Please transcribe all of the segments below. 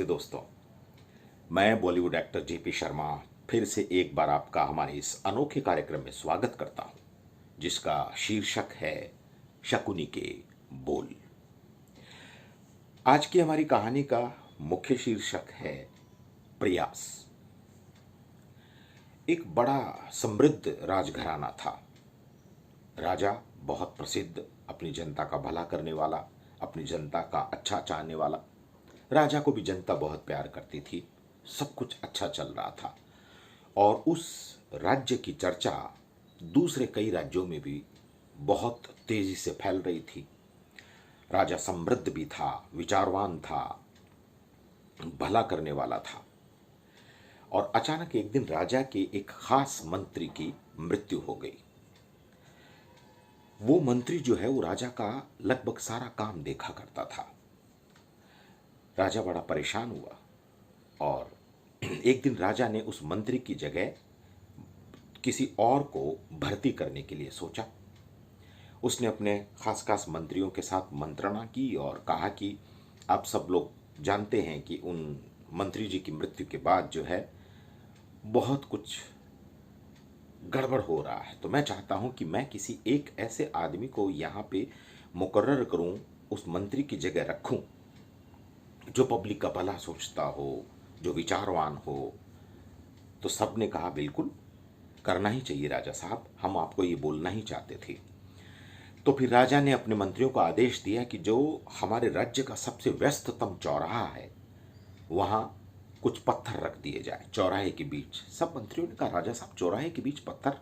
नमस्ते दोस्तों। मैं बॉलीवुड एक्टर जेपी शर्मा फिर से एक बार आपका हमारे इस अनोखे कार्यक्रम में स्वागत करता हूं, जिसका शीर्षक है शकुनी के बोल। आज की हमारी कहानी का मुख्य शीर्षक है प्रयास। एक बड़ा समृद्ध राजघराना था। राजा बहुत प्रसिद्ध, अपनी जनता का भला करने वाला, अपनी जनता का अच्छा चाहने वाला। राजा को भी जनता बहुत प्यार करती थी। सब कुछ अच्छा चल रहा था और उस राज्य की चर्चा दूसरे कई राज्यों में भी बहुत तेजी से फैल रही थी। राजा समृद्ध भी था, विचारवान था, भला करने वाला था। और अचानक एक दिन राजा के एक खास मंत्री की मृत्यु हो गई। वो मंत्री जो है वो राजा का लगभग सारा काम देखा करता था। राजा बड़ा परेशान हुआ और एक दिन राजा ने उस मंत्री की जगह किसी और को भर्ती करने के लिए सोचा। उसने अपने खास खास मंत्रियों के साथ मंत्रणा की और कहा कि आप सब लोग जानते हैं कि उन मंत्री जी की मृत्यु के बाद जो है बहुत कुछ गड़बड़ हो रहा है, तो मैं चाहता हूं कि मैं किसी एक ऐसे आदमी को यहाँ पे मुकर्रर करूं, उस मंत्री की जगह रखूं जो पब्लिक का भला सोचता हो, जो विचारवान हो। तो सबने कहा बिल्कुल करना ही चाहिए राजा साहब, हम आपको ये बोलना ही चाहते थे। तो फिर राजा ने अपने मंत्रियों को आदेश दिया कि जो हमारे राज्य का सबसे व्यस्ततम चौराहा है वहां कुछ पत्थर रख दिए जाए चौराहे के बीच। सब मंत्रियों ने कहा राजा साहब चौराहे के बीच पत्थर,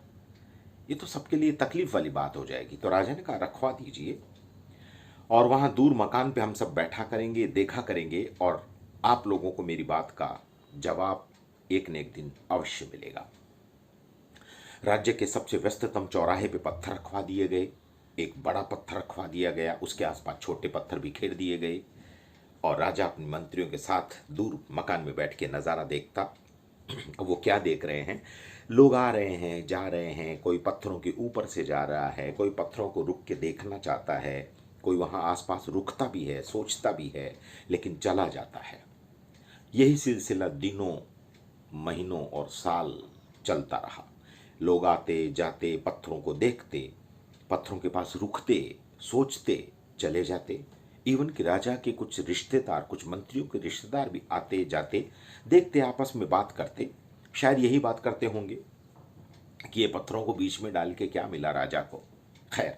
ये तो सबके लिए तकलीफ वाली बात हो जाएगी। तो राजा ने कहा रखवा दीजिए और वहां दूर मकान पे हम सब बैठा करेंगे, देखा करेंगे और आप लोगों को मेरी बात का जवाब एक न एक दिन अवश्य मिलेगा। राज्य के सबसे व्यस्ततम चौराहे पे पत्थर रखवा दिए गए। एक बड़ा पत्थर रखवा दिया गया, उसके आसपास छोटे पत्थर बिखेर दिए गए और राजा अपने मंत्रियों के साथ दूर मकान में बैठ के नज़ारा देखता। वो क्या देख रहे हैं, लोग आ रहे हैं, जा रहे हैं, कोई पत्थरों के ऊपर से जा रहा है, कोई पत्थरों को रुक के देखना चाहता है, कोई वहाँ आसपास रुकता भी है, सोचता भी है, लेकिन चला जाता है। यही सिलसिला दिनों, महीनों और साल चलता रहा। लोग आते जाते, पत्थरों को देखते, पत्थरों के पास रुकते, सोचते, चले जाते। इवन कि राजा के कुछ रिश्तेदार, कुछ मंत्रियों के रिश्तेदार भी आते जाते, देखते, आपस में बात करते। शायद यही बात करते होंगे कि ये पत्थरों को बीच में डाल के क्या मिला राजा को। खैर,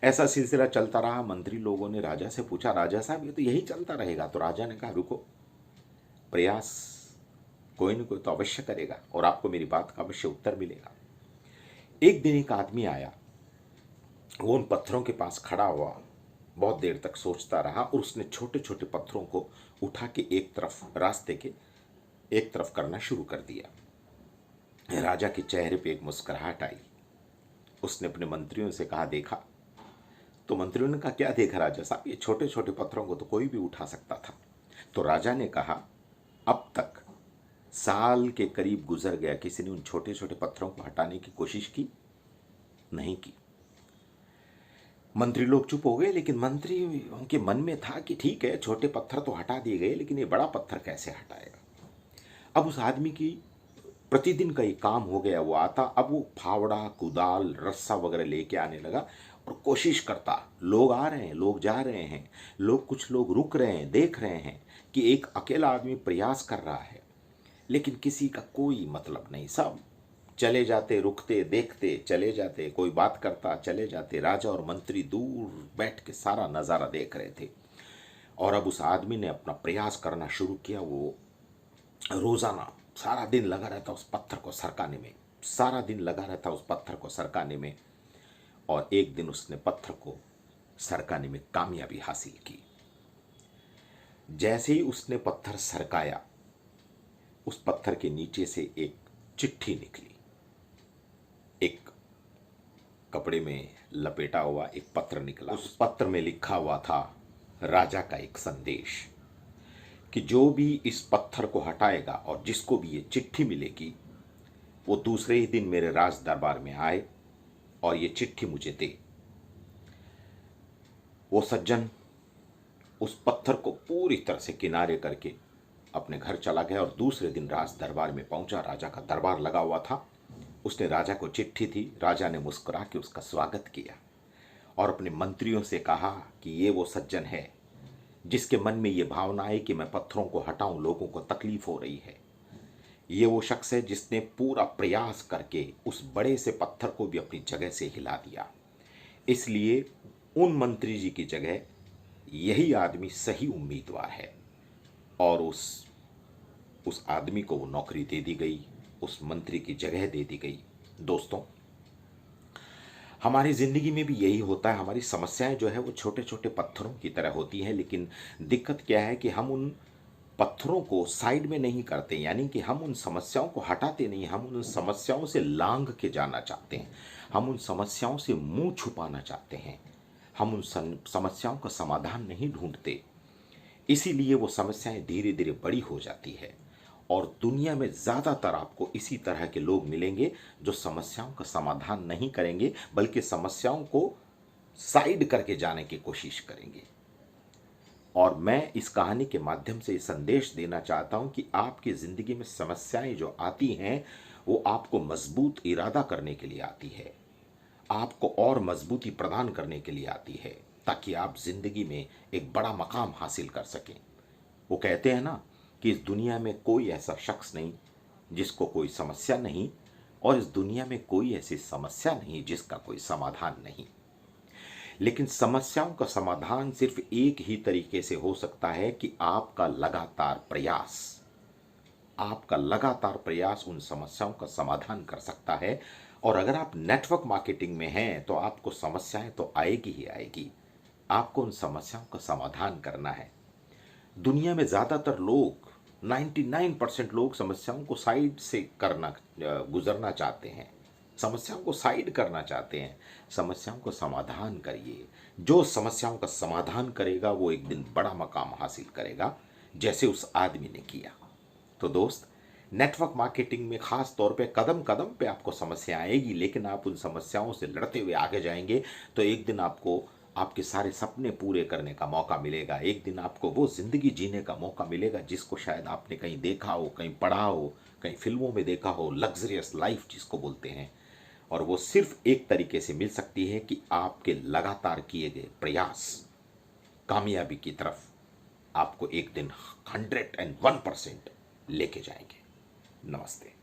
ऐसा सिलसिला चलता रहा। मंत्री लोगों ने राजा से पूछा राजा साहब ये तो यही चलता रहेगा? तो राजा ने कहा रुको, प्रयास कोई न कोई तो अवश्य करेगा और आपको मेरी बात का अवश्य उत्तर मिलेगा। एक दिन एक आदमी आया, वो उन पत्थरों के पास खड़ा हुआ, बहुत देर तक सोचता रहा और उसने छोटे छोटे पत्थरों को उठा के एक तरफ, रास्ते के एक तरफ करना शुरू कर दिया। राजा के चेहरे पे एक मुस्कुराहट आई। उसने अपने मंत्रियों से कहा देखा? तो मंत्रियों ने कहा क्या देखा राजा साहब, ये छोटे छोटे पत्थरों को तो कोई भी उठा सकता था। तो राजा ने कहा अब तक साल के करीब गुजर गया, किसी ने उन छोटे छोटे पत्थरों को हटाने की कोशिश की नहीं की। मंत्री लोग चुप हो गए, लेकिन मंत्रियों के मन में था कि ठीक है छोटे पत्थर तो हटा दिए गए, लेकिन ये बड़ा पत्थर कैसे हटाएगा। अब उस आदमी की प्रतिदिन का ये काम हो गया, वो आता, अब वो फावड़ा, कुदाल, रस्सा वगैरह लेके आने लगा और कोशिश करता। लोग आ रहे हैं, लोग जा रहे हैं, लोग, कुछ लोग रुक रहे हैं, देख रहे हैं कि एक अकेला आदमी प्रयास कर रहा है, लेकिन किसी का कोई मतलब नहीं। सब चले जाते, रुकते, देखते, चले जाते, कोई बात करता, चले जाते। राजा और मंत्री दूर बैठ के सारा नज़ारा देख रहे थे और अब उस आदमी ने अपना प्रयास करना शुरू किया। वो रोज़ाना सारा दिन लगा रहता उस पत्थर को सरकाने में, सारा दिन लगा रहता उस पत्थर को सरकाने में और एक दिन उसने पत्थर को सरकाने में कामयाबी हासिल की। जैसे ही उसने पत्थर सरकाया, उस पत्थर के नीचे से एक चिट्ठी निकली। एक कपड़े में लपेटा हुआ एक पत्र निकला। उस पत्र में लिखा हुआ था राजा का एक संदेश कि जो भी इस पत्थर को हटाएगा और जिसको भी ये चिट्ठी मिलेगी, वो दूसरे ही दिन मेरे राज दरबार में आए और ये चिट्ठी मुझे दे। वो सज्जन उस पत्थर को पूरी तरह से किनारे करके अपने घर चला गया और दूसरे दिन राज दरबार में पहुंचा। राजा का दरबार लगा हुआ था। उसने राजा को चिट्ठी दी। राजा ने मुस्कुरा के उसका स्वागत किया और अपने मंत्रियों से कहा कि ये वो सज्जन है जिसके मन में ये भावना है कि मैं पत्थरों को हटाऊं, लोगों को तकलीफ हो रही है। ये वो शख्स है जिसने पूरा प्रयास करके उस बड़े से पत्थर को भी अपनी जगह से हिला दिया। इसलिए उन मंत्री जी की जगह यही आदमी सही उम्मीदवार है। और उस आदमी को वो नौकरी दे दी गई, उस मंत्री की जगह दे दी गई। दोस्तों, हमारी ज़िंदगी में भी यही होता है। हमारी समस्याएं जो है वो छोटे छोटे पत्थरों की तरह होती हैं, लेकिन दिक्कत क्या है कि हम उन पत्थरों को साइड में नहीं करते, यानी कि हम उन समस्याओं को हटाते नहीं। हम उन समस्याओं से लांघ के जाना चाहते हैं। हम उन समस्याओं से मुंह छुपाना चाहते हैं। हम उन समस्याओं का समाधान नहीं ढूंढते। इसीलिए वो समस्याएं धीरे धीरे बड़ी हो जाती है। और दुनिया में ज़्यादातर आपको इसी तरह के लोग मिलेंगे जो समस्याओं का समाधान नहीं करेंगे, बल्कि समस्याओं को साइड करके जाने की कोशिश करेंगे। और मैं इस कहानी के माध्यम से संदेश देना चाहता हूं कि आपकी ज़िंदगी में समस्याएं जो आती हैं वो आपको मजबूत इरादा करने के लिए आती है, आपको और मजबूती प्रदान करने के लिए आती है, ताकि आप ज़िंदगी में एक बड़ा मकाम हासिल कर सकें। वो कहते हैं ना कि इस दुनिया में कोई ऐसा शख्स नहीं जिसको कोई समस्या नहीं, और इस दुनिया में कोई ऐसी समस्या नहीं जिसका कोई समाधान नहीं। लेकिन समस्याओं का समाधान सिर्फ एक ही तरीके से हो सकता है कि आपका लगातार प्रयास उन समस्याओं का समाधान कर सकता है। और अगर आप नेटवर्क मार्केटिंग में हैं तो आपको समस्याएं तो आएगी ही आएगी। आपको उन समस्याओं का समाधान करना है। दुनिया में ज़्यादातर लोग 99% लोग समस्याओं को साइड से गुजरना चाहते हैं, समस्याओं को साइड करना चाहते हैं। समस्याओं को समाधान करिए। जो समस्याओं का समाधान करेगा वो एक दिन बड़ा मकाम हासिल करेगा, जैसे उस आदमी ने किया। तो दोस्त, नेटवर्क मार्केटिंग में खास तौर पे कदम कदम पे आपको समस्या आएगी, लेकिन आप उन समस्याओं से लड़ते हुए आगे जाएंगे तो एक दिन आपको आपके सारे सपने पूरे करने का मौका मिलेगा। एक दिन आपको वो ज़िंदगी जीने का मौका मिलेगा जिसको शायद आपने कहीं देखा हो, कहीं पढ़ा हो, कहीं फिल्मों में देखा हो, लग्जरियस लाइफ जिसको बोलते हैं। और वो सिर्फ एक तरीके से मिल सकती है कि आपके लगातार किए गए प्रयास कामयाबी की तरफ आपको एक दिन 101% लेके जाएंगे। नमस्ते।